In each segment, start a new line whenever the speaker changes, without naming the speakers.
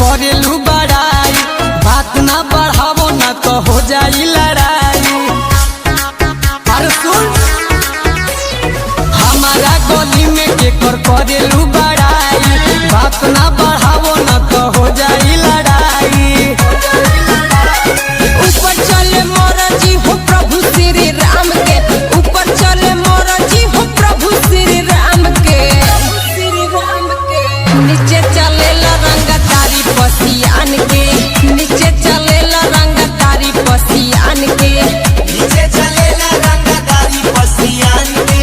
करेलू बड़ाई बात ना बढ़ावो ना तो हो जाई लड़ाई। अरे सुन हमारा गली में केकर करेलू बड़ाई बात ना बढ़ावो ना तो हो जाई लड़ाई।
ऊपर चले मोरा जी हो प्रभु श्री राम के, ऊपर चले मोरा जी हो प्रभु श्री राम के। नीचे चलेला रंगदारी पसियान के, नीचे चलेला रंगदारी पसियान के,
नीचे चलेला रंगदारी पसियान के,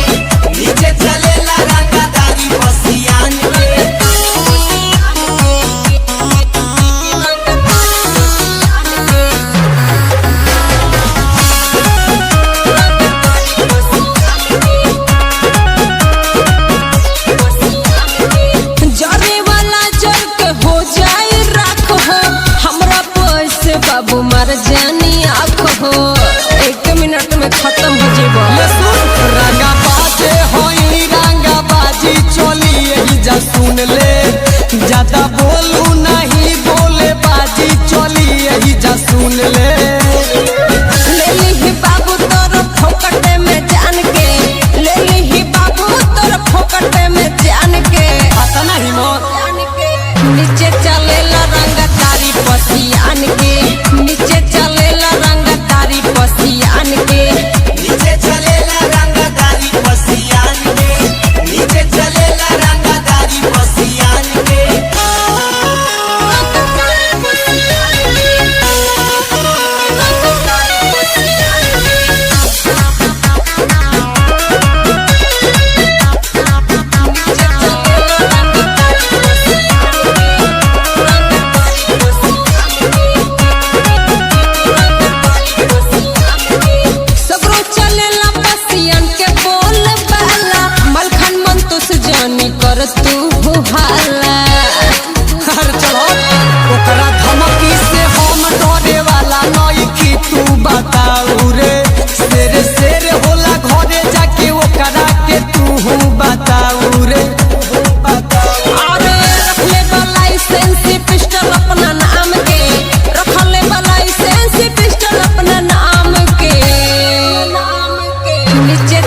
नीचे चलेला रंगदारी पसियान के।
जरे वाला जर के हो जाए राख हो, हमरा पैसे बाबू मर जानी आँख हो, 1 मिनट में खत्म हो जेबो।
रंगा बाजे होई रंगा बाजी चोली यही जा सुन ले, ज्यादा बोलू नहीं बोले बाजी चोली यही जा सुन ले।
ले ली बाबू तोर फोकटे में जान के, ले ली बाबू तोर फोकटे में जान के।
पता नहीं मोर
नीचे चलेला रंगदारी पसियान के, नीचे चलेला रंगदारी पसियान के,
नीचे चलेला रंगदारी पसियान के, नीचे चलेला रंगदारी पसियान के।
सबरो चलेला पसियान के बोल बाला, मलखन मन तो से जानी कर तू हाला।
हर चलो ओकरा धमकी से हम डरे वाला नई की तू बताऊ रे। शेर शेर होला घरे जाके ओकरा के तू बताऊ रे।
अरे रखले बा लाइसेंस पिस्टल अपना नाम के, रखले बा लाइसेंस पिस्टल अपना नाम के। नीचे